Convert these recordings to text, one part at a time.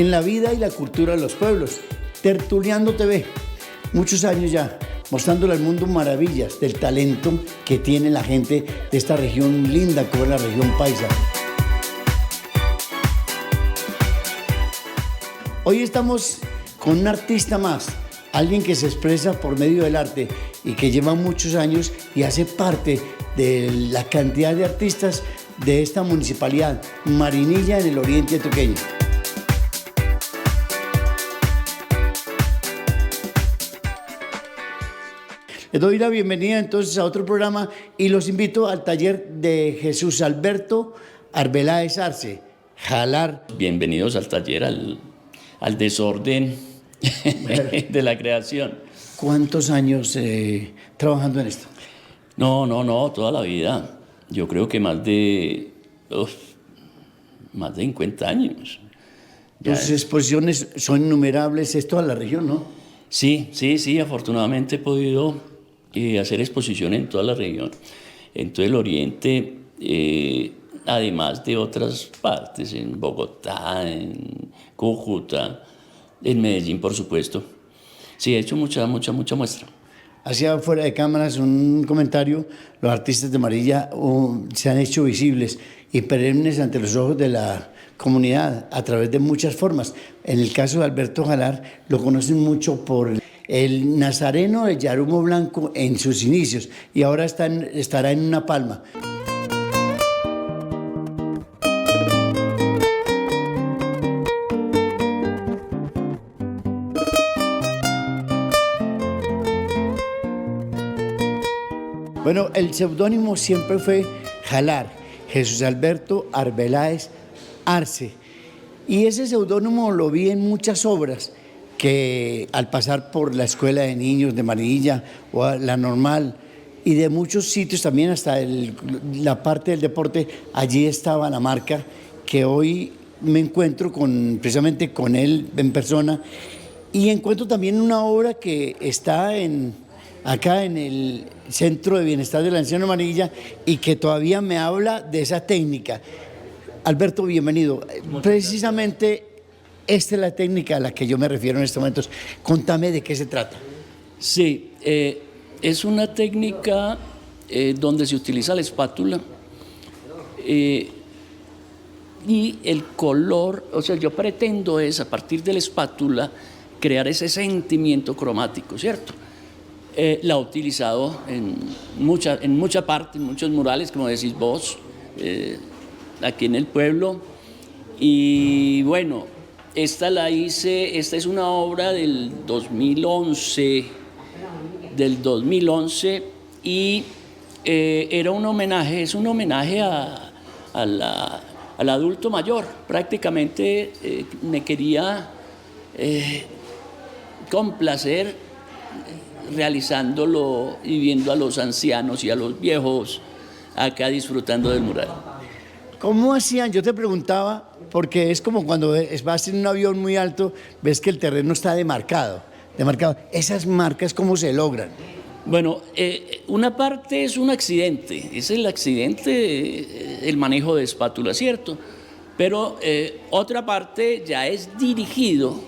en la vida y la cultura de los pueblos. Tertuliando TV, muchos años ya, mostrándole al mundo maravillas del talento que tiene la gente de esta región linda como es la región paisa. Hoy estamos con un artista más, alguien que se expresa por medio del arte y que lleva muchos años y hace parte de la cantidad de artistas de esta municipalidad, Marinilla, en el oriente antioqueño. Les doy la bienvenida entonces a otro programa y los invito al taller de Jesús Alberto Arbeláez Arce, Jalar. Bienvenidos al taller, al desorden de la creación. ¿Cuántos años trabajando en esto? No, toda la vida. Yo creo que más de 50 años. Tus exposiciones son innumerables, es toda la región, ¿no? Sí, afortunadamente he podido hacer exposición en toda la región, en todo el oriente, además de otras partes, en Bogotá, en Cúcuta, en Medellín, por supuesto. Sí, he hecho mucha muestra. Hacía fuera de cámaras un comentario, los artistas de Marinilla se han hecho visibles y perennes ante los ojos de la comunidad a través de muchas formas. En el caso de Alberto Jalar, lo conocen mucho por el nazareno de Yarumo Blanco en sus inicios y ahora estará en una palma. Bueno, el seudónimo siempre fue Jalar, Jesús Alberto Arbeláez Arce. Y ese seudónimo lo vi en muchas obras que al pasar por la Escuela de Niños de Marinilla o la Normal y de muchos sitios también hasta la parte del deporte, allí estaba la marca que hoy me encuentro precisamente con él en persona y encuentro también una obra que está acá en el Centro de Bienestar del Anciano de Marinilla y que todavía me habla de esa técnica. Alberto, bienvenido. Precisamente esta es la técnica a la que yo me refiero en estos momentos. Contame de qué se trata. Sí, es una técnica donde se utiliza la espátula y el color, o sea, yo pretendo a partir de la espátula crear ese sentimiento cromático, ¿cierto? La he utilizado en mucha parte, en muchos murales, como decís vos, aquí en el pueblo. Y bueno, esta es una obra del 2011 y era un homenaje, es un homenaje al adulto mayor. Prácticamente me quería complacer realizándolo y viendo a los ancianos y a los viejos acá disfrutando del mural. ¿Cómo hacían? Yo te preguntaba, porque es como cuando vas en un avión muy alto, ves que el terreno está demarcado. ¿Esas marcas cómo se logran? Bueno, una parte es un accidente, es el accidente, el manejo de espátula, ¿cierto? Pero otra parte ya es dirigido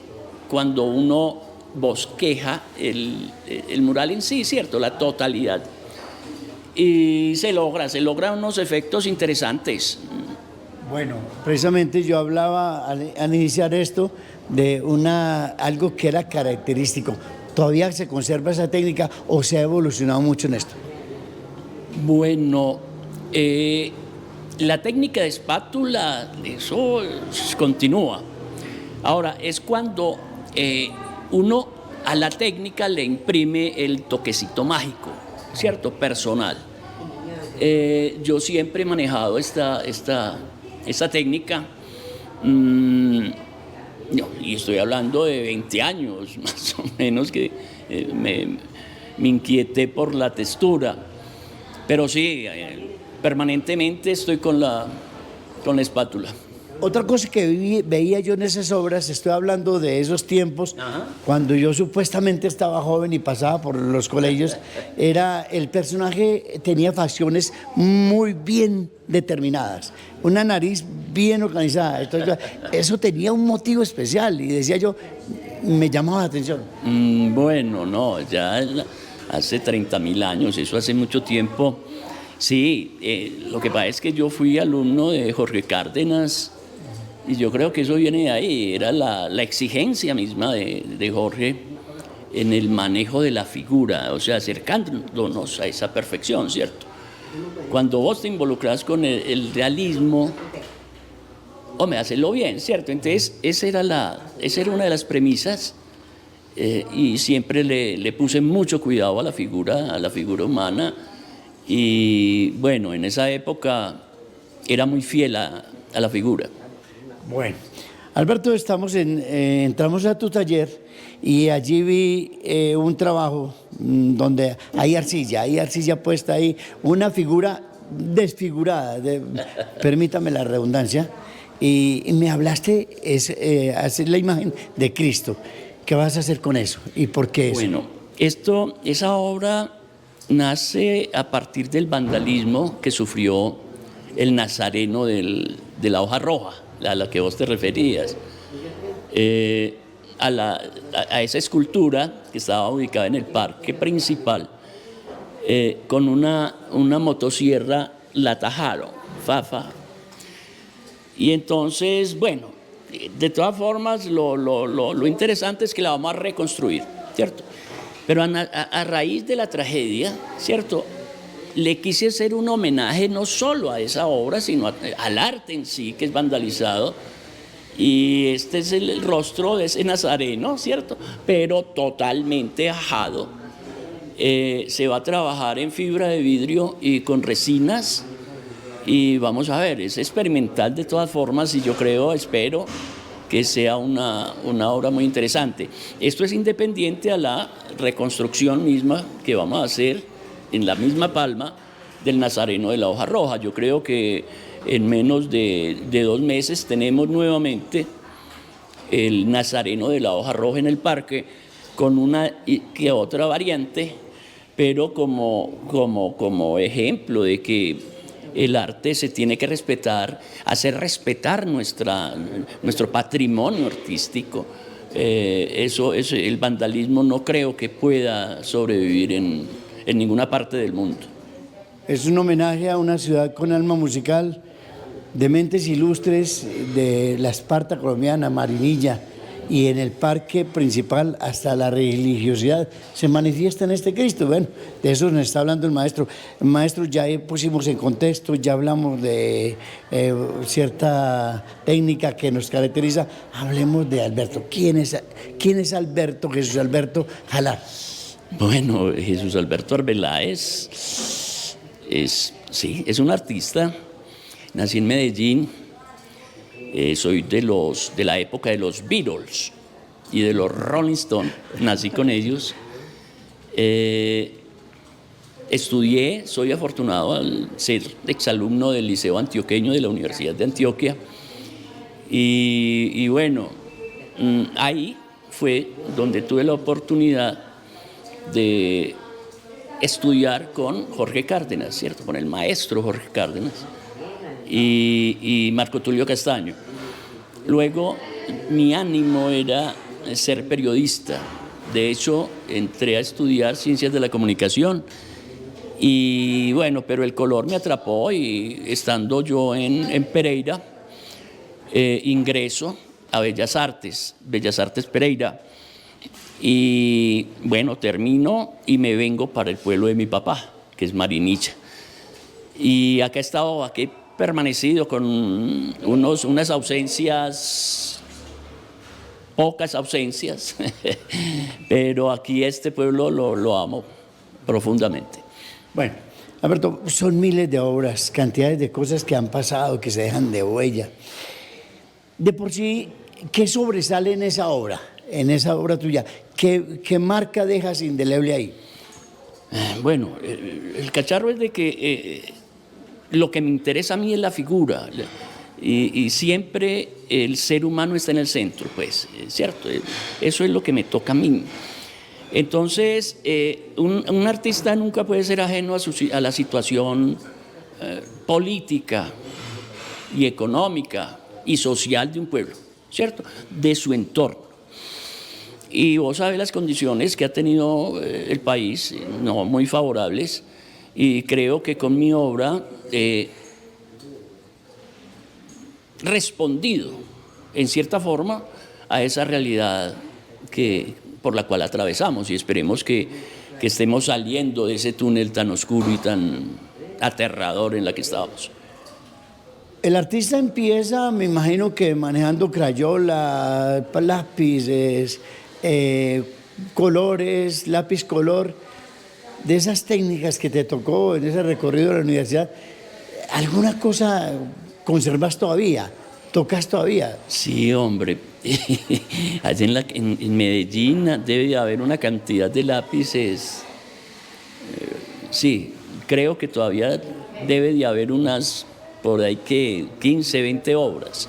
cuando uno bosqueja el mural en sí, ¿cierto? La totalidad. Y se logra unos efectos interesantes. Bueno, precisamente yo hablaba al iniciar esto de algo que era característico. ¿Todavía se conserva esa técnica o se ha evolucionado mucho en esto? Bueno, la técnica de espátula, eso continúa. Ahora, es cuando uno a la técnica le imprime el toquecito mágico, ¿cierto? Personal. Yo siempre he manejado esta técnica, y estoy hablando de 20 años, más o menos, que me inquieté por la textura. Pero sí, permanentemente estoy con la espátula. otra cosa que veía yo en esas obras, estoy hablando de esos tiempos, cuando yo supuestamente estaba joven y pasaba por los colegios, era el personaje tenía facciones muy bien determinadas, una nariz bien organizada. Entonces, eso tenía un motivo especial y decía yo, me llamaba la atención. Bueno, no, ya hace 30.000 años, eso hace mucho tiempo. Sí, lo que pasa es que yo fui alumno de Jorge Cárdenas y yo creo que eso viene de ahí, era la exigencia misma de Jorge en el manejo de la figura, o sea, acercándonos a esa perfección, ¿cierto? Cuando vos te involucras con el realismo, hombre, hacelo bien, ¿cierto? Entonces, esa era una de las premisas y siempre le puse mucho cuidado a la figura humana. Y bueno, en esa época era muy fiel a la figura. Bueno, Alberto, entramos a tu taller y allí vi un trabajo donde hay arcilla puesta ahí, una figura desfigurada, permítame la redundancia, y me hablaste, hacer la imagen de Cristo. ¿Qué vas a hacer con eso y por qué eso? Bueno, esa obra nace a partir del vandalismo que sufrió el Nazareno de la hoja roja, a la que vos te referías. A esa escultura que estaba ubicada en el parque principal, con una motosierra la tajaron, Y entonces, bueno, de todas formas, lo interesante es que la vamos a reconstruir, ¿cierto? Pero a raíz de la tragedia, ¿cierto?, le quise hacer un homenaje no solo a esa obra, sino al arte en sí, que es vandalizado. Y este es el rostro de ese nazareno, ¿cierto?, pero totalmente ajado. Se va a trabajar en fibra de vidrio y con resinas. Y vamos a ver, es experimental de todas formas y yo espero que sea una obra muy interesante. Esto es independiente a la reconstrucción misma que vamos a hacer en la misma palma del Nazareno de la hoja roja. Yo creo que en menos de 2 meses tenemos nuevamente el Nazareno de la hoja roja en el parque con una que otra variante, pero como ejemplo de que el arte se tiene que respetar, hacer respetar nuestro patrimonio artístico. El vandalismo no creo que pueda sobrevivir en ninguna parte del mundo. Es un homenaje a una ciudad con alma musical, de mentes ilustres de la Esparta colombiana, Marinilla, y en el parque principal hasta la religiosidad se manifiesta en este Cristo. Bueno, de eso nos está hablando el maestro. Maestro, ya pusimos en contexto, ya hablamos de cierta técnica que nos caracteriza. Hablemos de Alberto. ¿Quién es Alberto, Jesús Alberto Jalar? Bueno, Jesús Alberto Arbeláez es un artista. Nací en Medellín. Soy de la época de los Beatles y de los Rolling Stones, nací con ellos. Estudié, soy afortunado al ser exalumno del Liceo Antioqueño de la Universidad de Antioquia. Y bueno, ahí fue donde tuve la oportunidad de estudiar con Jorge Cárdenas, ¿cierto? Con el maestro Jorge Cárdenas. Y Marco Tulio Castaño. Luego mi ánimo era ser periodista. De hecho, entré a estudiar Ciencias de la Comunicación y bueno, pero el color me atrapó y estando yo en Pereira, ingreso a Bellas Artes Pereira y bueno, termino y me vengo para el pueblo de mi papá, que es Marinilla. Y acá he permanecido con unas ausencias, pocas ausencias, pero aquí este pueblo lo amo profundamente. Bueno, Alberto, son miles de obras, cantidades de cosas que han pasado, que se dejan de huella. De por sí, ¿qué sobresale en esa obra tuya? ¿Qué marca dejas indeleble ahí? Bueno, el cacharro es de que lo que me interesa a mí es la figura. y siempre el ser humano está en el centro, pues, ¿cierto? Eso es lo que me toca a mí. Entonces, un artista nunca puede ser ajeno a la situación política y económica y social de un pueblo, ¿cierto? De su entorno. Y vos sabés las condiciones que ha tenido el país, no muy favorables, y creo que con mi obra he respondido, en cierta forma, a esa realidad por la cual atravesamos, y esperemos que estemos saliendo de ese túnel tan oscuro y tan aterrador en la que estábamos. El artista empieza, me imagino que manejando crayola, lápices, colores, lápiz color, de esas técnicas que te tocó en ese recorrido de la universidad, ¿alguna cosa conservas todavía? ¿Tocas todavía? Sí, hombre. Allá en Medellín debe de haber una cantidad de lápices. Sí, creo que todavía debe de haber unas, por ahí que 15, 20 obras.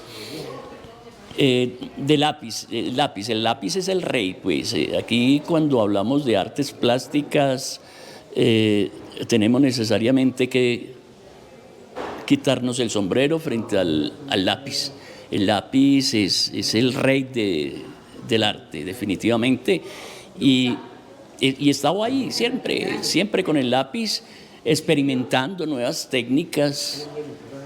De lápiz, el lápiz es el rey, pues. Aquí cuando hablamos de artes plásticas tenemos necesariamente que quitarnos el sombrero frente al lápiz. El lápiz es el rey del arte, definitivamente, y he estado ahí siempre con el lápiz, experimentando nuevas técnicas,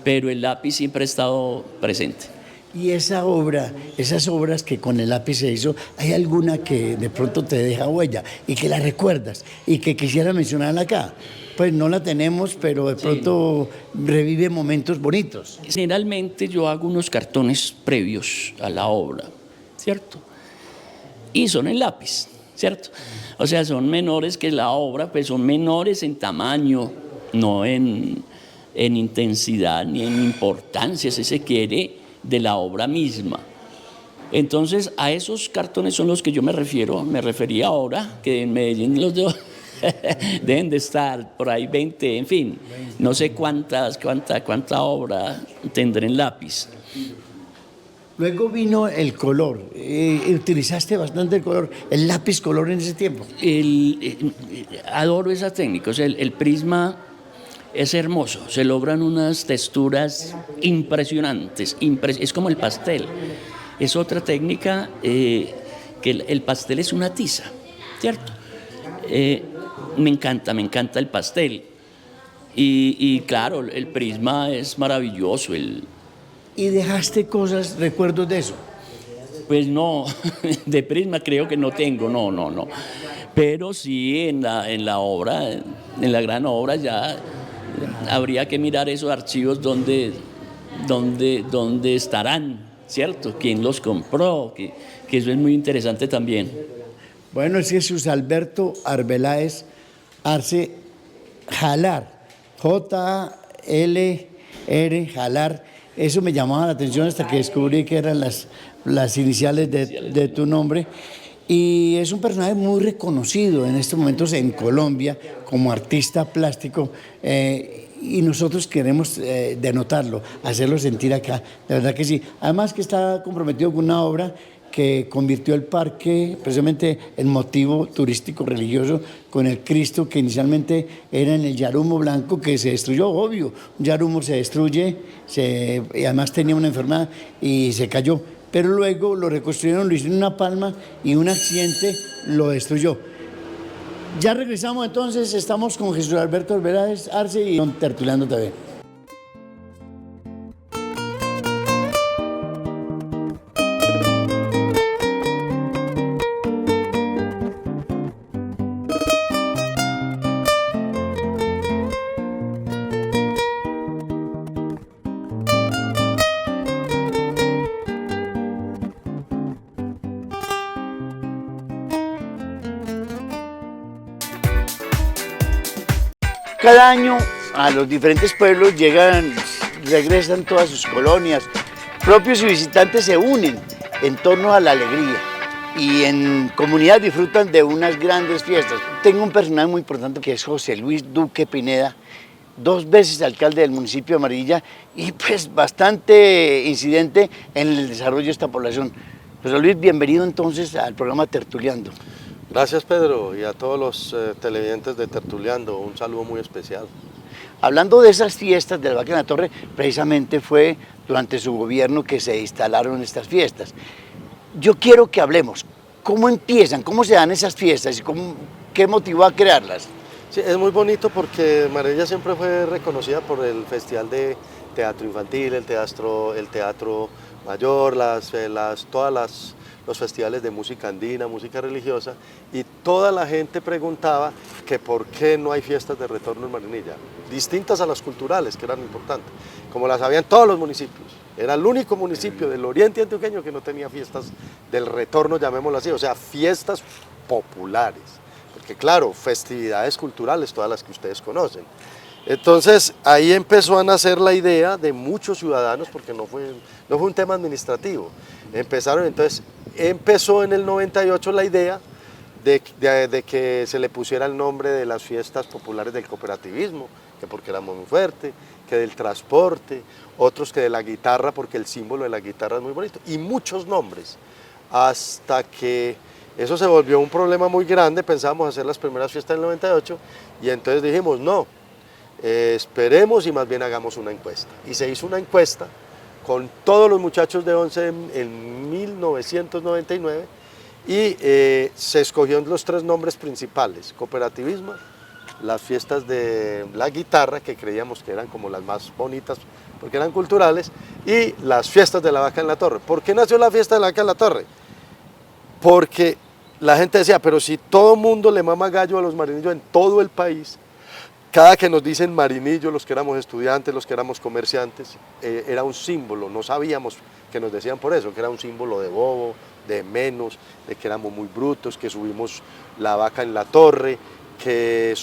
pero el lápiz siempre ha estado presente. Y esa obra, esas obras que con el lápiz se hizo, ¿hay alguna que de pronto te deja huella y que la recuerdas y que quisiera mencionarla acá? Pues no la tenemos, pero de pronto revive momentos bonitos. Generalmente yo hago unos cartones previos a la obra, ¿cierto? Y son en lápiz, ¿cierto? O sea, son menores que la obra, pues son menores en tamaño, no en intensidad ni en importancia, si se quiere, de la obra misma. Entonces, a esos cartones son los que yo me refería ahora, que en Medellín los deben de estar por ahí 20, en fin, no sé cuánta obra tendré en lápiz. Luego vino el color, utilizaste bastante el color, el lápiz color en ese tiempo. Adoro esa técnica, o sea, el prisma es hermoso, se logran unas texturas impresionantes, es como el pastel, es otra técnica que el pastel es una tiza, ¿cierto? Me encanta el pastel y claro, el prisma es maravilloso. ¿Y dejaste cosas, recuerdos de eso? Pues no, de prisma creo que no tengo, no. Pero sí en la obra, en la gran obra ya habría que mirar esos archivos donde estarán, ¿cierto? ¿Quién los compró? Que eso es muy interesante también. Bueno, es Jesús Alberto Arbeláez Arce Jalar, J-A-L-R, Jalar. Eso me llamaba la atención hasta que descubrí que eran las iniciales de tu nombre. Y es un personaje muy reconocido en estos momentos en Colombia como artista plástico. Y nosotros queremos denotarlo, hacerlo sentir acá, de verdad que sí. Además que está comprometido con una obra que convirtió el parque, precisamente el motivo turístico religioso, con el Cristo que inicialmente era en el Yarumo Blanco, que se destruyó, obvio, un Yarumo se destruye, y además tenía una enfermedad y se cayó, pero luego lo reconstruyeron, lo hicieron una palma y un accidente lo destruyó. Ya regresamos entonces, estamos con Jesús Alberto Arbeláez Arce y con Tertuliano TV. Cada año a los diferentes pueblos regresan todas sus colonias, propios y visitantes se unen en torno a la alegría y en comunidad disfrutan de unas grandes fiestas. Tengo un personaje muy importante que es José Luis Duque Pineda, 2 veces alcalde del municipio de Marinilla y pues bastante incidente en el desarrollo de esta población. José Luis, bienvenido entonces al programa Tertuliando. Gracias, Pedro, y a todos los televidentes de Tertuliando, un saludo muy especial. Hablando de esas fiestas de la Vaca en la Torre, precisamente fue durante su gobierno que se instalaron estas fiestas. Yo quiero que hablemos, ¿cómo empiezan? ¿Cómo se dan esas fiestas? ¿Y qué motivó a crearlas? Sí, es muy bonito porque Marinilla siempre fue reconocida por el Festival de Teatro Infantil, el teatro Mayor, los festivales de música andina, música religiosa, y toda la gente preguntaba que por qué no hay fiestas de retorno en Marinilla, distintas a las culturales, que eran importantes, como las había en todos los municipios. Era el único municipio del oriente antioqueño que no tenía fiestas del retorno, llamémoslo así, o sea, fiestas populares. Porque claro, festividades culturales, todas las que ustedes conocen. Entonces ahí empezó a nacer la idea de muchos ciudadanos, porque no fue un tema administrativo. Empezó en el 98 la idea de que se le pusiera el nombre de las fiestas populares del cooperativismo, que porque éramos muy fuertes, que del transporte, otros que de la guitarra, porque el símbolo de la guitarra es muy bonito, y muchos nombres, hasta que eso se volvió un problema muy grande. Pensábamos hacer las primeras fiestas en el 98 y entonces dijimos no, esperemos y más bien hagamos una encuesta. Y se hizo una encuesta con todos los muchachos de 11 en 1999 y se escogieron los 3 nombres principales: cooperativismo, las fiestas de la guitarra, que creíamos que eran como las más bonitas porque eran culturales, y las fiestas de la Vaca en la Torre. ¿Por qué nació la fiesta de la Vaca en la Torre? Porque la gente decía, pero si todo mundo le mama gallo a los marinillos en todo el país, cada que nos dicen marinillo, los que éramos estudiantes, los que éramos comerciantes, era un símbolo, no sabíamos que nos decían por eso, que era un símbolo de bobo, de menos, de que éramos muy brutos, que subimos la Vaca en la Torre, que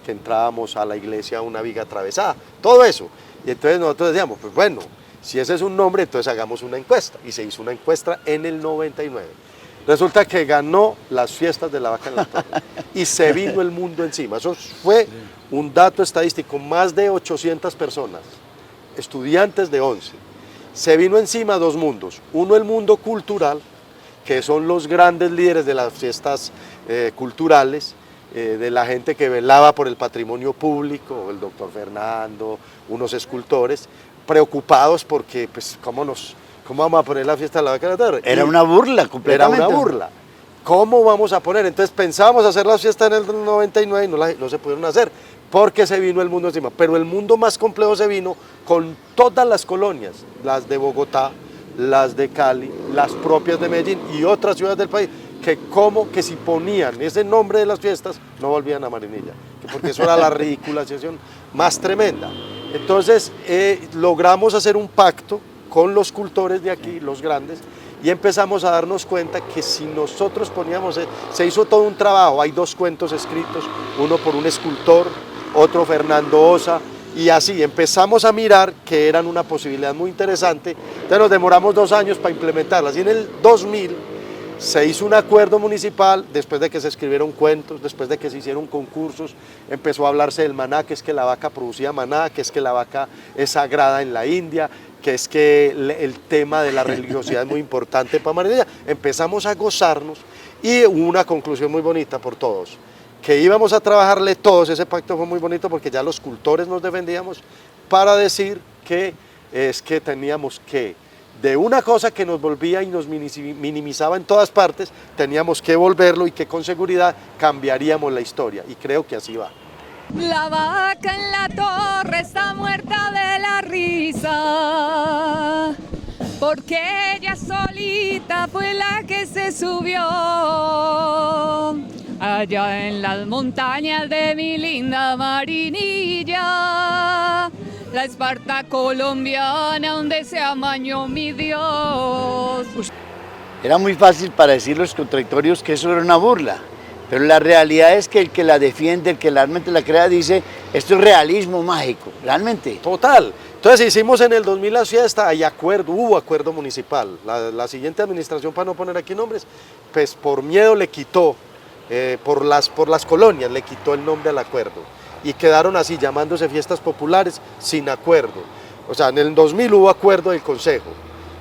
entrábamos a la iglesia a una viga atravesada, todo eso. Y entonces nosotros decíamos, pues bueno, si ese es un nombre, entonces hagamos una encuesta. Y se hizo una encuesta en el 99. Resulta que ganó las fiestas de la Vaca en la Torre y se vino el mundo encima. Eso fue un dato estadístico, más de 800 personas, estudiantes de 11. Se vino encima 2 mundos, uno el mundo cultural, que son los grandes líderes de las fiestas culturales, de la gente que velaba por el patrimonio público, el doctor Fernando, unos escultores, preocupados porque, pues, ¿cómo vamos a poner la fiesta de la Vaca en la Torre? Era una burla completamente. Era una burla. ¿Cómo vamos a poner? Entonces pensábamos hacer las fiestas en el 99 y no se pudieron hacer, porque se vino el mundo encima. Pero el mundo más complejo se vino con todas las colonias, las de Bogotá, las de Cali, las propias de Medellín y otras ciudades del país, que si ponían ese nombre de las fiestas, no volvían a Marinilla, porque eso era la ridiculización más tremenda. Entonces logramos hacer un pacto con los cultores de aquí, los grandes, y empezamos a darnos cuenta que si nosotros poníamos, se hizo todo un trabajo, hay 2 cuentos escritos, uno por un escultor, otro Fernando Osa, y así empezamos a mirar que eran una posibilidad muy interesante. Entonces nos demoramos 2 años para implementarlas, y en el 2000 se hizo un acuerdo municipal, después de que se escribieron cuentos, después de que se hicieron concursos, empezó a hablarse del maná, que es que la vaca producía maná, que es que la vaca es sagrada en la India, que es que el tema de la religiosidad es muy importante para Marinilla. Empezamos a gozarnos y hubo una conclusión muy bonita por todos, que íbamos a trabajarle todos. Ese pacto fue muy bonito porque ya los cultores nos defendíamos para decir que es que teníamos que, de una cosa que nos volvía y nos minimizaba en todas partes, teníamos que volverlo, y que con seguridad cambiaríamos la historia, y creo que así va. La vaca en la torre está muerta de la risa, porque ella solita fue la que se subió allá en las montañas de mi linda Marinilla, la Esparta colombiana donde se amañó mi Dios. Era muy fácil para decir los contradictorios que eso era una burla, pero la realidad es que el que la defiende, el que realmente la crea, dice, esto es realismo mágico, realmente. Total. Entonces hicimos en el 2000 la fiesta, hubo acuerdo municipal. La siguiente administración, para no poner aquí nombres, pues por miedo le quitó, por las colonias le quitó el nombre al acuerdo. y quedaron así, llamándose fiestas populares sin acuerdo. O sea, en el 2000 hubo acuerdo del Consejo,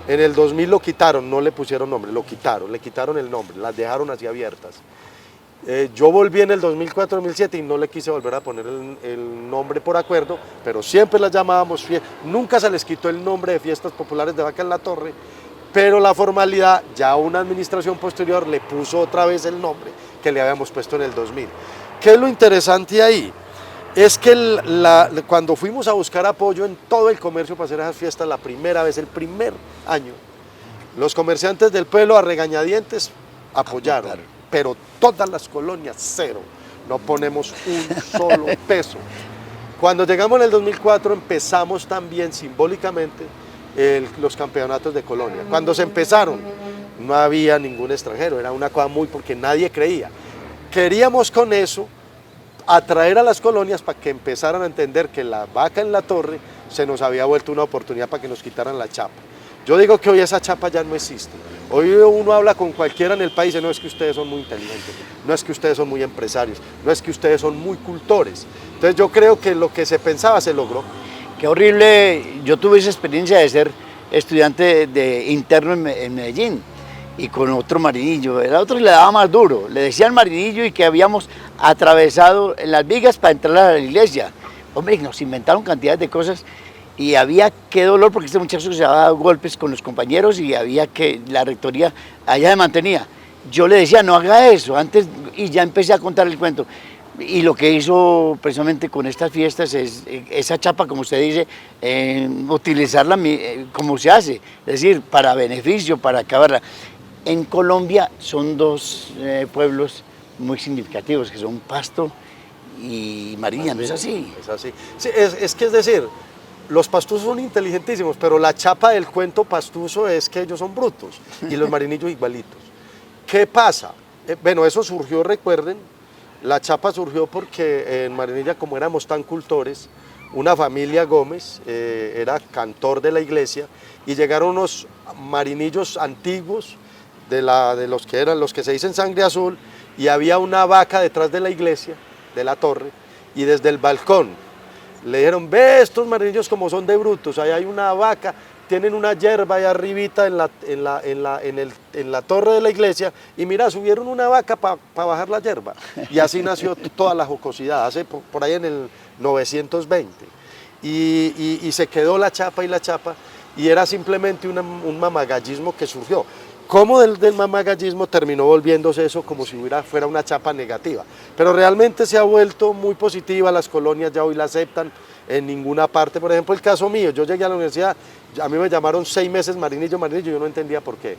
en el 2000 lo quitaron, no le pusieron nombre, lo quitaron, le quitaron el nombre, las dejaron así abiertas. Yo volví en el 2004-2007 y no le quise volver a poner el nombre por acuerdo, pero siempre las llamábamos, nunca se les quitó el nombre de fiestas populares de Vaca en la Torre, pero la formalidad, ya una administración posterior le puso otra vez el nombre que le habíamos puesto en el 2000. ¿Qué es lo interesante ahí? Es que cuando fuimos a buscar apoyo en todo el comercio para hacer esas fiestas, la primera vez, el primer año, los comerciantes del pueblo a regañadientes apoyaron, pero todas las colonias cero, no ponemos un solo peso. Cuando llegamos en el 2004 empezamos también simbólicamente los campeonatos de colonia. Cuando se empezaron no había ningún extranjero, era una cosa porque nadie creía. Queríamos con eso atraer a las colonias para que empezaran a entender que la Vaca en la Torre se nos había vuelto una oportunidad para que nos quitaran la chapa. Yo digo que hoy esa chapa ya no existe. Hoy uno habla con cualquiera en el país y dice, no es que ustedes son muy inteligentes, no es que ustedes son muy empresarios, no es que ustedes son muy cultores. Entonces yo creo que lo que se pensaba se logró. Qué horrible, yo tuve esa experiencia de ser estudiante interno en Medellín y con otro marinillo, el otro le daba más duro, le decían marinillo y que habíamos atravesado en las vigas para entrar a la iglesia. Hombre, nos inventaron cantidades de cosas y había qué dolor porque este muchacho se daba golpes con los compañeros y había que la rectoría allá se mantenía. Yo le decía, no haga eso, antes, y ya empecé a contar el cuento. Y lo que hizo precisamente con estas fiestas es esa chapa, como usted dice, utilizarla como se hace, es decir, para beneficio, para acabarla. En Colombia son dos pueblos muy significativos, que son Pasto y Mariña, ¿no es así? Es así. Sí, es que es decir, los pastusos son inteligentísimos, pero la chapa del cuento pastuso es que ellos son brutos y los marinillos igualitos. ¿Qué pasa? Bueno, eso surgió, recuerden, la chapa surgió porque en Marinilla, como éramos tan cultores, una familia Gómez era cantor de la iglesia y llegaron unos marinillos antiguos de los que eran los que se dicen sangre azul y había una vaca detrás de la iglesia, de la torre, y desde el balcón le dijeron, ve estos marinillos como son de brutos, ahí hay una vaca, tienen una yerba ahí arribita en la torre de la iglesia y mira, subieron una vaca para bajar la yerba. Y así nació toda la jocosidad, hace por ahí en el 920. Y se quedó la chapa y era simplemente un mamagallismo que surgió. Cómo del mamagallismo terminó volviéndose eso como si fuera una chapa negativa. Pero realmente se ha vuelto muy positiva, las colonias ya hoy la aceptan en ninguna parte. Por ejemplo, el caso mío, yo llegué a la universidad, a mí me llamaron 6 meses marinillo, yo no entendía por qué,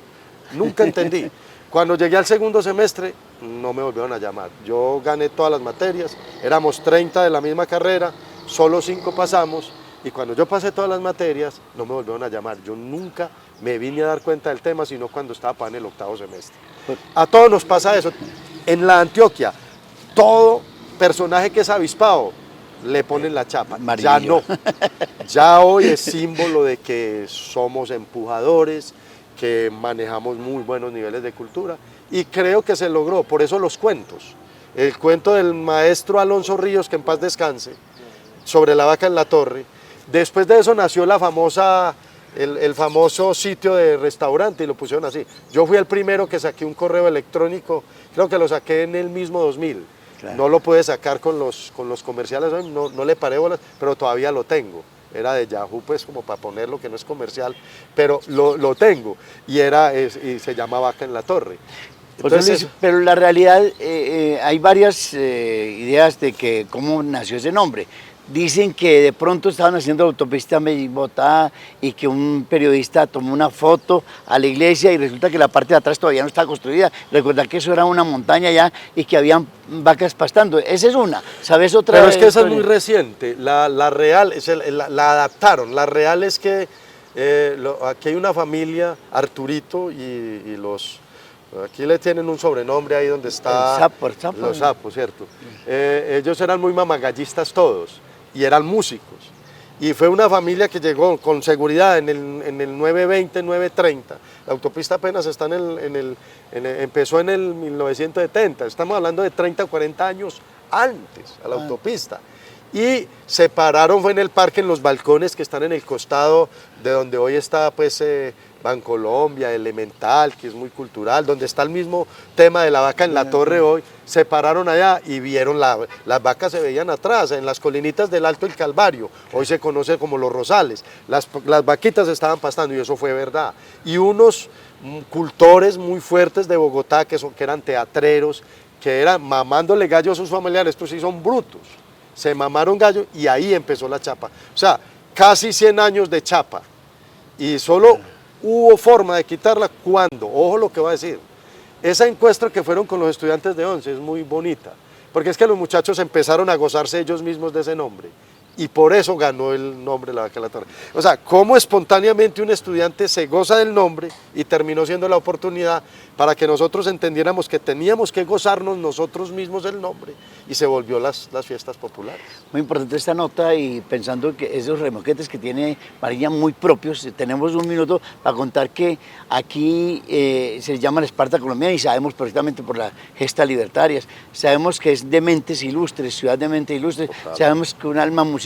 nunca entendí. Cuando llegué al segundo semestre, no me volvieron a llamar. Yo gané todas las materias, éramos 30 de la misma carrera, solo 5 pasamos, y cuando yo pasé todas las materias, no me volvieron a llamar. Yo nunca me vine a dar cuenta del tema, sino cuando estaba en el 8º semestre. A todos nos pasa eso. En la Antioquia, todo personaje que es avispado, le ponen la chapa. Marinillo. Ya no. Ya hoy es símbolo de que somos empujadores, que manejamos muy buenos niveles de cultura, y creo que se logró. Por eso los cuentos. El cuento del maestro Alonso Ríos, que en paz descanse, sobre la vaca en la torre. Después de eso nació el famoso sitio de restaurante y lo pusieron así. Yo fui el primero que saqué un correo electrónico, creo que lo saqué en el mismo 2000. Claro. No lo pude sacar con los comerciales, no le paré bolas, pero todavía lo tengo. Era de Yahoo, pues como para ponerlo, que no es comercial, pero lo tengo. Y se llama Vaca en la Torre. Entonces, pero la realidad, hay varias ideas de cómo nació ese nombre. Dicen que de pronto estaban haciendo la autopista Medellín-Bogotá y que un periodista tomó una foto a la iglesia y resulta que la parte de atrás todavía no está construida. Recuerda que eso era una montaña ya y que habían vacas pastando. Esa es una. ¿Sabes otra? Pero es que esa es muy reciente. La real, la adaptaron. La real es que aquí hay una familia, Arturito y los... Aquí le tienen un sobrenombre ahí donde está... El sapo. Los sapos, ¿cierto? Ellos eran muy mamagallistas todos y eran músicos. Y fue una familia que llegó con seguridad en el 920, 930. La autopista apenas está empezó en el 1970. Estamos hablando de 30 o 40 años antes a la autopista. y se pararon, fue en el parque, en los balcones que están en el costado de donde hoy está pues Bancolombia, Elemental, que es muy cultural, donde está el mismo tema de la vaca en la torre hoy, se pararon allá y vieron las vacas se veían atrás, en las colinitas del Alto del Calvario, hoy se conoce como Los Rosales, las vaquitas estaban pastando y eso fue verdad. Y unos cultores muy fuertes de Bogotá que eran teatreros, que eran mamándole gallo a sus familiares, estos sí son brutos, se mamaron gallo y ahí empezó la chapa. O sea, casi 100 años de chapa y solo hubo forma de quitarla cuando, ojo lo que va a decir, esa encuesta que fueron con los estudiantes de 11 es muy bonita, porque es que los muchachos empezaron a gozarse ellos mismos de ese nombre y por eso ganó el nombre La Vaca en la Torre. O sea, cómo espontáneamente un estudiante se goza del nombre y terminó siendo la oportunidad para que nosotros entendiéramos que teníamos que gozarnos nosotros mismos el nombre y se volvió las fiestas populares. Muy importante esta nota y pensando que esos remoquetes que tiene Mariña muy propios, tenemos un minuto para contar que aquí se llama la Esparta colombiana y sabemos perfectamente por la gesta libertarias, sabemos que es de mentes ilustres, ciudad de mentes ilustres, sabemos que un alma musical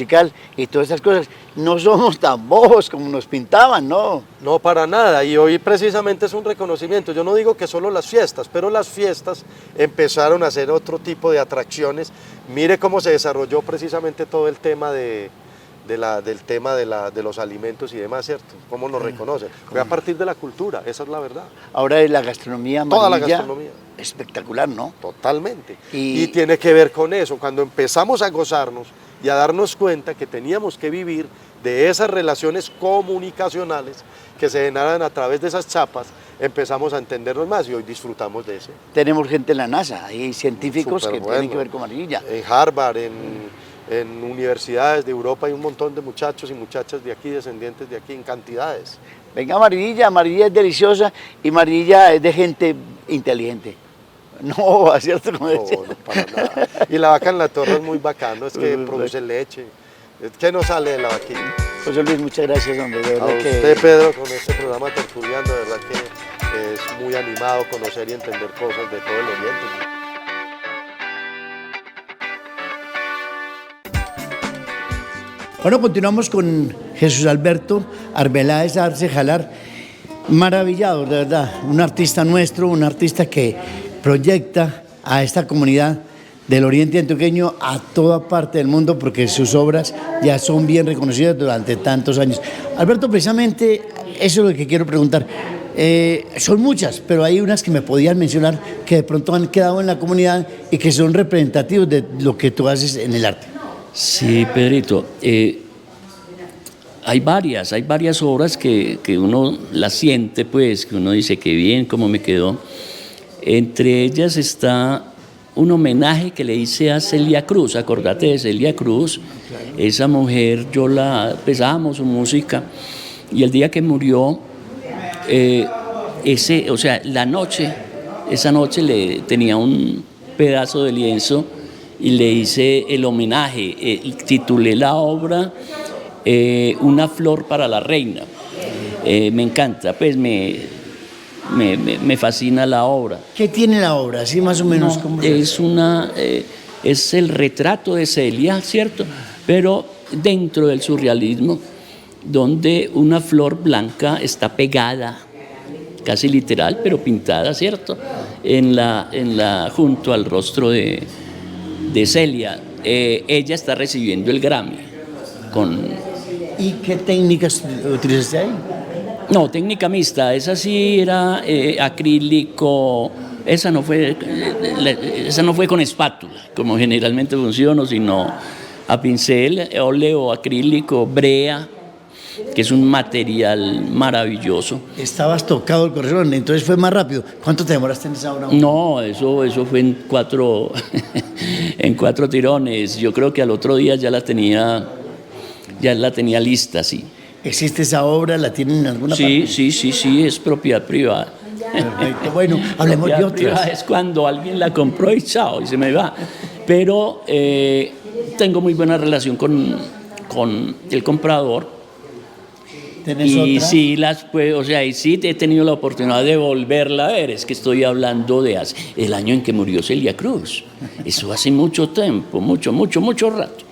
y todas estas cosas, no somos tan bobos como nos pintaban, ¿no? No, para nada, y hoy precisamente es un reconocimiento. Yo no digo que solo las fiestas, pero las fiestas empezaron a hacer otro tipo de atracciones. Mire cómo se desarrolló precisamente todo el tema de los alimentos y demás, ¿cierto? Cómo nos reconocen. Fue a partir de la cultura, esa es la verdad. Ahora es la gastronomía amarilla, toda la gastronomía. Espectacular, ¿no? Totalmente. Y tiene que ver con eso, cuando empezamos a gozarnos y a darnos cuenta que teníamos que vivir de esas relaciones comunicacionales que se generaban a través de esas chapas, empezamos a entendernos más y hoy disfrutamos de eso. Tenemos gente en la NASA, hay científicos Súper que bueno. tienen que ver con Amarilla. En Harvard, en universidades de Europa hay un montón de muchachos y muchachas de aquí, descendientes de aquí, en cantidades. Venga Amarilla, Amarilla es deliciosa y Amarilla es de gente inteligente. No, ¿cierto? Como decía. No, para nada. Y la vaca en la torre es muy bacano, es que produce leche. ¿Qué nos sale de la vaquilla? José Luis, muchas gracias, hombre. De verdad A usted, Pedro, con este programa Tertuliano, de verdad que es muy animado conocer y entender cosas de todo el Oriente. Bueno, continuamos con Jesús Alberto Arbeláez Arce Jalar, maravillado, de verdad, un artista nuestro, un artista que proyecta a esta comunidad del Oriente Antioqueño a toda parte del mundo porque sus obras ya son bien reconocidas durante tantos años. Alberto, precisamente eso es lo que quiero preguntar. Son muchas, pero hay unas que me podían mencionar que de pronto han quedado en la comunidad y que son representativos de lo que tú haces en el arte. Sí, Pedrito. Hay varias obras que uno las siente, pues, que uno dice que bien, cómo me quedó. Entre ellas está un homenaje que le hice a Celia Cruz, acordate de Celia Cruz, esa mujer, pues amo su música, y el día que murió, esa noche le tenía un pedazo de lienzo y le hice el homenaje, titulé la obra Una flor para la reina. Me encanta, pues me fascina la obra. ¿Qué tiene la obra? Así más o menos. No, es el retrato de Celia, ¿cierto? Pero dentro del surrealismo, donde una flor blanca está pegada, casi literal, pero pintada, ¿cierto? Junto al rostro de Celia. Ella está recibiendo el Grammy. ¿Y qué técnicas utilizaste ahí? No, técnica mixta, esa sí era acrílico, esa no fue con espátula, como generalmente funciono, sino a pincel, óleo, acrílico, brea, que es un material maravilloso. Estabas tocado el corazón, entonces fue más rápido. ¿Cuánto te demoraste en esa obra? No, eso fue en cuatro tirones. Yo creo que al otro día ya la tenía lista, sí. ¿Existe esa obra? ¿La tienen en alguna parte? Sí, es propiedad privada. Perfecto, bueno, hablemos de otras. Es cuando alguien la compró y chao, y se me va. Pero tengo muy buena relación con el comprador. ¿Tenés y otra? sí, y sí he tenido la oportunidad de volverla a ver. Es que estoy hablando de el año en que murió Celia Cruz. Eso hace mucho tiempo, mucho rato.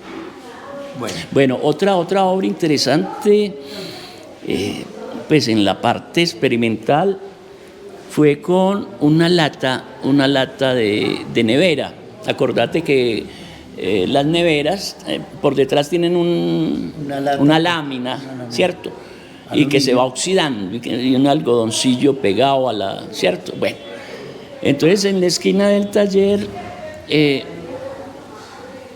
Bueno, otra obra interesante, pues en la parte experimental, fue con una lata de nevera. Acordate que las neveras por detrás tienen una lámina, ¿cierto? Y que se va oxidando, y un algodoncillo pegado a la, ¿cierto? Bueno, entonces en la esquina del taller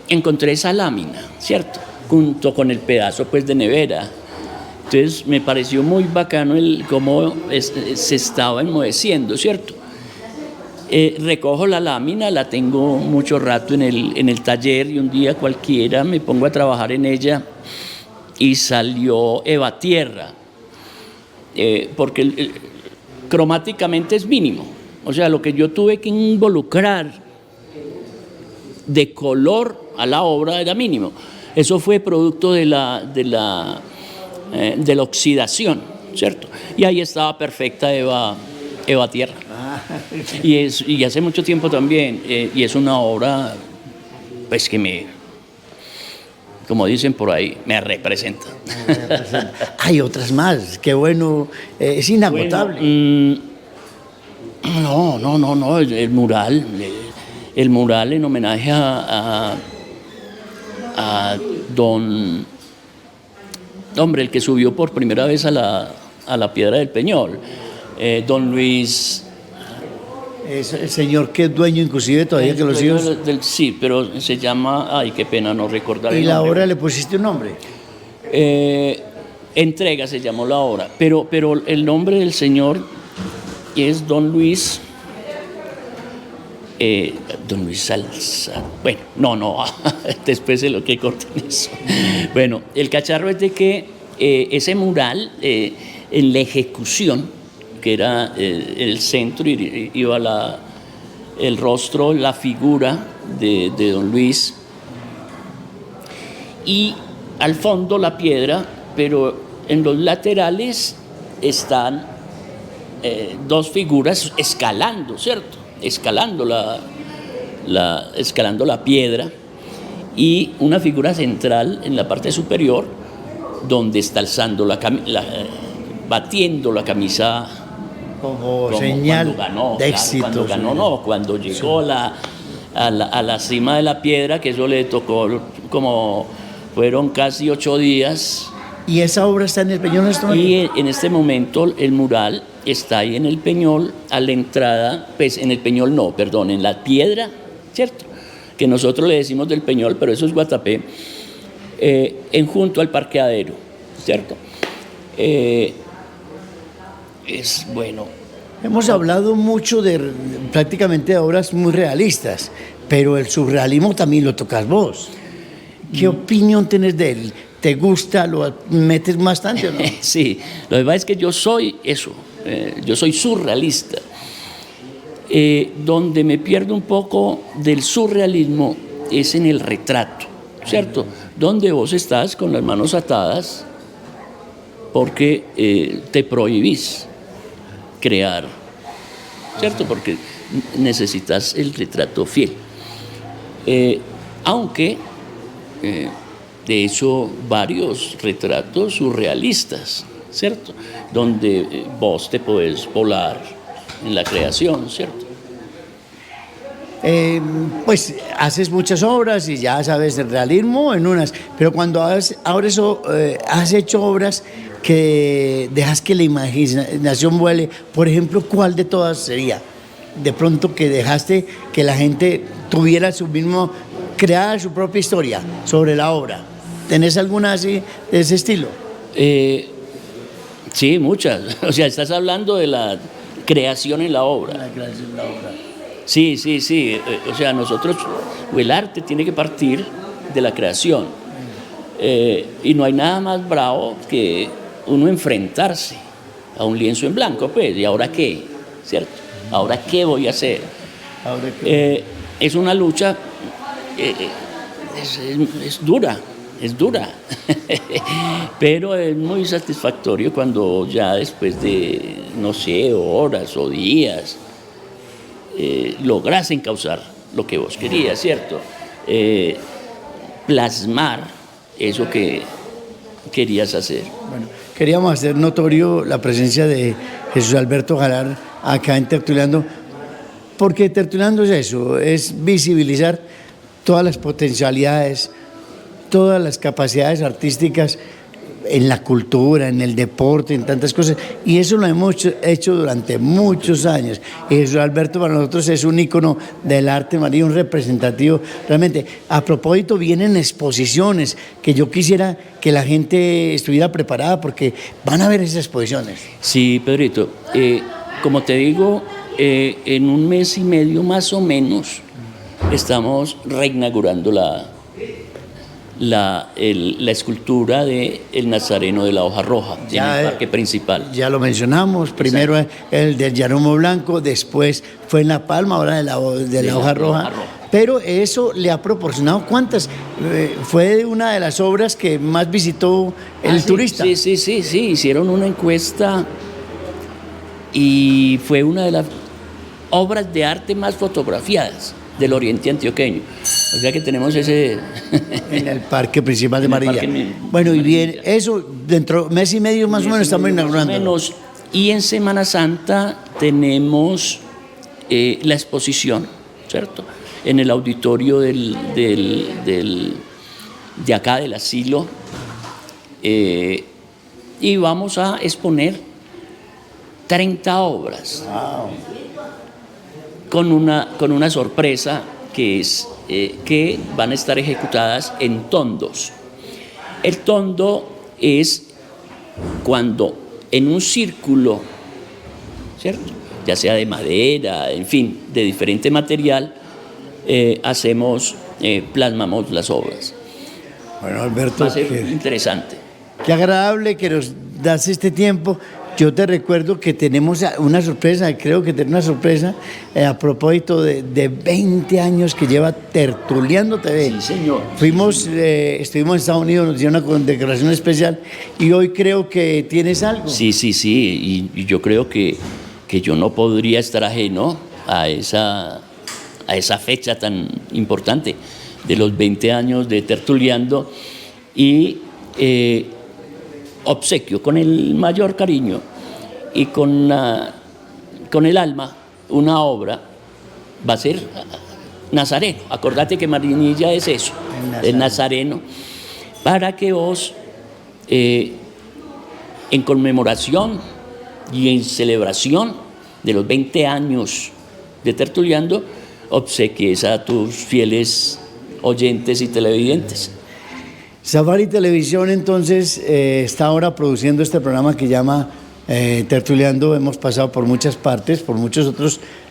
encontré esa lámina, ¿cierto? Junto con el pedazo pues de nevera. Entonces me pareció muy bacano cómo se estaba enmoheciendo, ¿cierto? Recojo la lámina, la tengo mucho rato en el taller, y un día cualquiera me pongo a trabajar en ella y salió Eva Tierra, porque cromáticamente es mínimo. O sea, lo que yo tuve que involucrar de color a la obra era mínimo. Eso fue producto de la oxidación, ¿cierto? Y ahí estaba perfecta Eva Tierra. Y hace mucho tiempo también, y es una obra pues que como dicen por ahí, me representa. Hay otras más, qué bueno, es inagotable. Bueno, no, el mural en homenaje a don, hombre, el que subió por primera vez a la Piedra del Peñol, don Luis. Es el señor que es dueño inclusive todavía que los hijos... Sí, pero se llama, ay, qué pena no recordar ¿Y el la nombre. obra le pusiste un nombre? Entrega se llamó la obra, pero el nombre del señor es don Luis... don Luis Salsa. Bueno, no, después de lo que corten eso. Bueno, el cacharro es de que ese mural, en la ejecución, que era el centro, iba el rostro, la figura de don Luis, y al fondo la piedra, pero en los laterales están dos figuras escalando, ¿cierto? Escalando la piedra, y una figura central en la parte superior donde está alzando batiendo la camisa como señal de éxito. Cuando llegó a la cima de la piedra, que eso le tocó fueron casi 8 días. ¿Y esa obra está en el Peñol? Y en este momento el mural está ahí en el Peñol, a la entrada, pues en el Peñol no, perdón, en la piedra, ¿cierto? Que nosotros le decimos del Peñol, pero eso es Guatapé, junto al parqueadero, ¿cierto? Es bueno. Hemos hablado mucho prácticamente de obras muy realistas, pero el surrealismo también lo tocas vos. ¿Qué opinión tenés de él? ¿Te gusta? ¿Lo metes bastante o no? Sí, lo que pasa es que yo soy eso, yo soy surrealista. Donde me pierdo un poco del surrealismo es en el retrato, ¿cierto? Donde vos estás con las manos atadas porque te prohibís crear, ¿cierto? Porque necesitas el retrato fiel. Aunque de hecho varios retratos surrealistas, ¿cierto? Donde vos te podés volar en la creación, ¿cierto? Pues haces muchas obras y ya sabes el realismo en unas, pero cuando has hecho obras que dejas que la imaginación vuele, por ejemplo, ¿cuál de todas sería? De pronto que dejaste que la gente tuviera creara su propia historia sobre la obra. ¿Tenés alguna así de ese estilo? Sí, muchas. O sea, estás hablando de la creación en la obra. La creación en la obra. Sí. O sea, el arte tiene que partir de la creación. Y no hay nada más bravo que uno enfrentarse a un lienzo en blanco, pues, ¿y ahora qué? ¿Cierto? ¿Ahora qué voy a hacer? Es una lucha, es dura, pero es muy satisfactorio cuando ya después de, no sé, horas o días, logras encauzar lo que vos querías, ¿cierto? Plasmar eso que querías hacer. Bueno, queríamos hacer notorio la presencia de Jesús Alberto Jalar acá en Tertuliando, porque Tertuliando es eso, es visibilizar todas las potencialidades, todas las capacidades artísticas en la cultura, en el deporte, en tantas cosas, y eso lo hemos hecho durante muchos años. Y Jesús Alberto para nosotros es un ícono del arte marino, un representativo realmente. A propósito, vienen exposiciones que yo quisiera que la gente estuviera preparada porque van a ver esas exposiciones. Sí, Pedrito, como te digo, en un mes y medio más o menos estamos reinaugurando la escultura de el Nazareno de la Hoja Roja en el parque principal. Ya lo mencionamos, primero el del Yarumo Blanco, después fue en La Palma, ahora de la Hoja Roja. Pero eso le ha proporcionado ¿cuántas? Fue una de las obras que más visitó el turista. Sí, hicieron una encuesta y fue una de las obras de arte más fotografiadas del Oriente Antioqueño. O sea que tenemos ese... en el parque principal de Marinilla. Bueno, y bien, eso dentro de mes y medio más o menos estamos inaugurando. Y en Semana Santa tenemos la exposición, ¿cierto? En el auditorio de acá del asilo. Y vamos a exponer 30 obras. Wow. Con una sorpresa que es que van a estar ejecutadas en tondos. El tondo es cuando en un círculo, ¿cierto?, ya sea de madera, en fin, de diferente material, plasmamos las obras. Bueno, Alberto, va a ser interesante. Qué agradable que nos das este tiempo. Yo te recuerdo que tenemos una sorpresa, creo que tenemos una sorpresa a propósito de 20 años que lleva Tertuliando TV. Sí, señor. Estuvimos en Estados Unidos, nos dieron una condecoración especial y hoy creo que tienes algo. Sí, y yo creo que yo no podría estar ajeno a esa fecha tan importante de los 20 años de Tertuliando y obsequio con el mayor cariño y con el alma una obra. Va a ser Nazareno. Acordate que Marinilla es eso, el Nazareno, para que vos en conmemoración y en celebración de los 20 años de Tertuliando obsequies a tus fieles oyentes y televidentes. Safari Televisión entonces está ahora produciendo este programa que llama Tertuliando. Hemos pasado por muchas partes, por muchos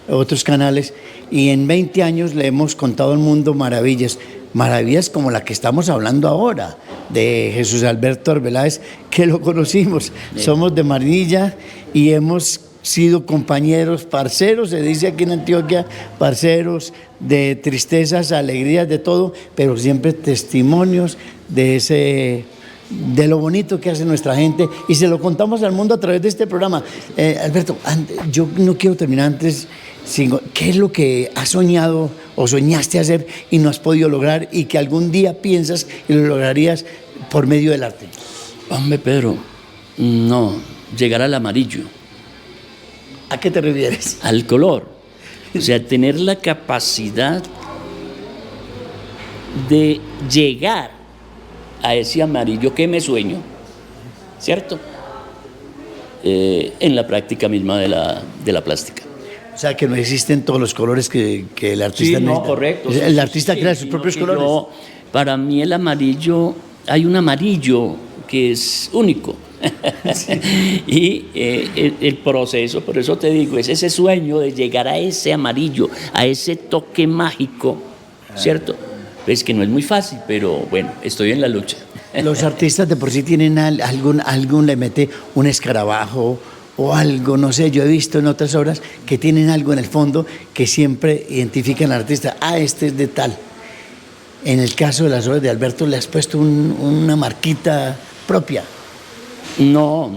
otros canales y en 20 años le hemos contado al mundo maravillas como la que estamos hablando ahora, de Jesús Alberto Arbeláez, que lo conocimos. Somos de Marinilla y hemos sido compañeros, parceros, se dice aquí en Antioquia, parceros de tristezas, alegrías, de todo, pero siempre testimonios de lo bonito que hace nuestra gente y se lo contamos al mundo a través de este programa. Alberto, yo no quiero terminar antes sin, ¿qué es lo que has soñado o soñaste hacer y no has podido lograr y que algún día piensas y lo lograrías por medio del arte? Hombre, Pedro, no, llegar al amarillo. ¿A qué te refieres? Al color. O sea, tener la capacidad de llegar a ese amarillo que me sueño, ¿cierto? En la práctica misma de la plástica. O sea, que no existen todos los colores que el artista necesita. No, correcto. El artista crea sus propios colores. Para mí el amarillo, hay un amarillo que es único. Y el proceso, por eso te digo, es ese sueño de llegar a ese amarillo, a ese toque mágico, ¿cierto? Es que no es muy fácil, pero bueno, estoy en la lucha. Los artistas de por sí tienen algún le mete un escarabajo o algo, no sé, yo he visto en otras obras que tienen algo en el fondo que siempre identifican al artista, este es de tal. En el caso de las obras de Alberto, ¿le has puesto una marquita propia? No,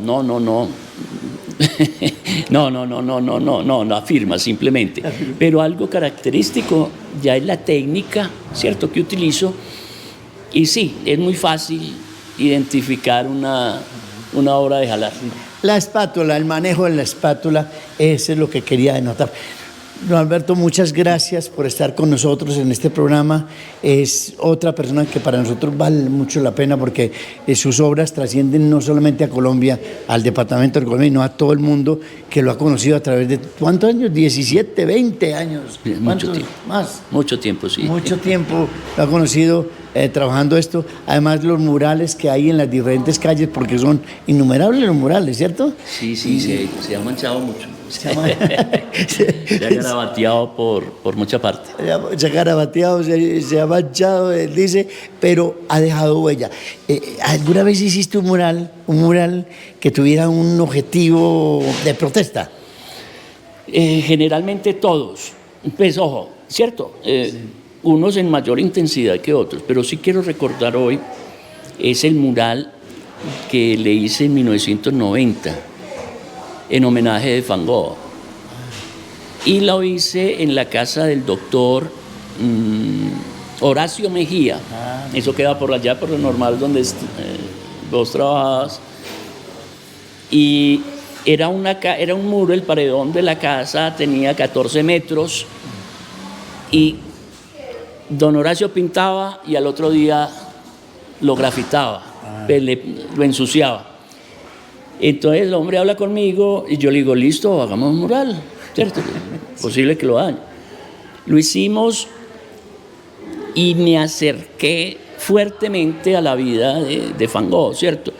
afirma simplemente. Pero algo característico ya es la técnica, ¿cierto?, que utilizo Y sí, es muy fácil identificar una obra de Jalar. La espátula, el manejo de la espátula, eso es lo que quería denotar. Don Alberto, muchas gracias por estar con nosotros en este programa. Es otra persona que para nosotros vale mucho la pena porque sus obras trascienden no solamente a Colombia, al departamento de Colombia, sino a todo el mundo que lo ha conocido a través de ¿cuántos años? 17, 20 años. Mucho tiempo. Más. Mucho tiempo, sí. Mucho tiempo lo ha conocido trabajando esto. Además, los murales que hay en las diferentes calles, porque son innumerables los murales, ¿cierto? Sí, se ha manchado mucho. Se llama- Se ha garabateado por mucha parte. Se ha garabateado, se ha manchado, él dice, pero ha dejado huella. ¿Alguna vez hiciste un mural que tuviera un objetivo de protesta? Generalmente todos, pues ojo, ¿cierto? Unos en mayor intensidad que otros, pero sí quiero recordar hoy es el mural que le hice en 1990 en homenaje de Van Gogh. Y lo hice en la casa del doctor Horacio Mejía. Eso queda por allá, por lo normal, donde vos trabajabas. Y era un muro, el paredón de la casa tenía 14 metros y don Horacio pintaba y al otro día lo grafitaba, lo ensuciaba. Entonces el hombre habla conmigo y yo le digo, listo, hagamos un mural, ¿cierto? Posible que lo hagan. Lo hicimos y me acerqué fuertemente a la vida de Van Gogh, ¿cierto?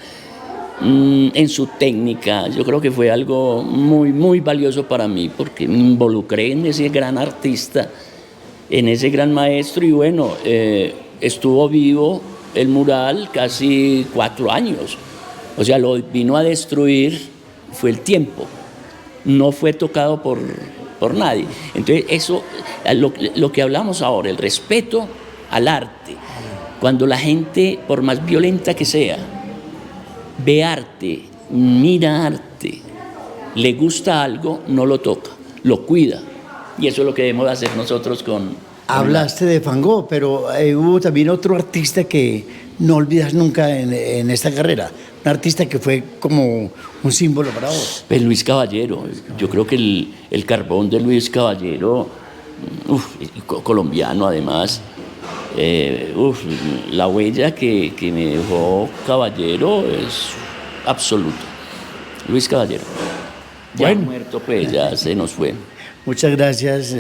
En su técnica, yo creo que fue algo muy, muy valioso para mí porque me involucré en ese gran artista, en ese gran maestro y bueno, estuvo vivo el mural casi 4 años. O sea, lo vino a destruir fue el tiempo, no fue tocado por nadie. Entonces, eso, lo que hablamos ahora, el respeto al arte. Cuando la gente, por más violenta que sea, ve arte, mira arte, le gusta algo, no lo toca, lo cuida. Y eso es lo que debemos hacer nosotros con... Hablaste de Van Gogh, pero hubo también otro artista que no olvidas nunca en esta carrera. Un artista que fue como un símbolo para vos. Pues Luis Caballero. Yo creo que el carbón de Luis Caballero, colombiano además, la huella que me dejó Caballero es absoluta. Luis Caballero. Ya Bueno. muerto, pues ya se nos fue. Muchas gracias,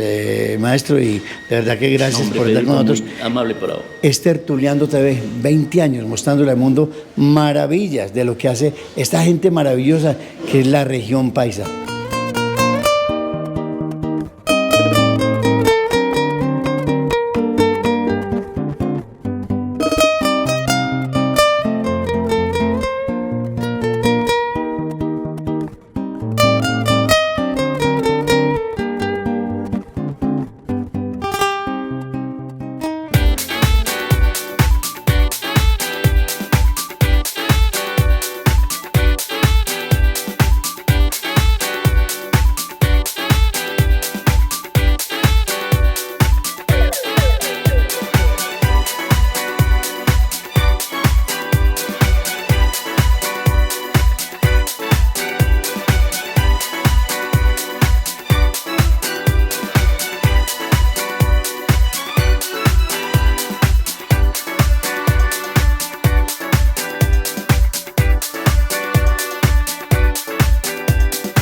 maestro, y de verdad que gracias por estar con nosotros. Muy amable por ahora. Es Tertuliando TV, 20 años mostrándole al mundo maravillas de lo que hace esta gente maravillosa que es la región paisa.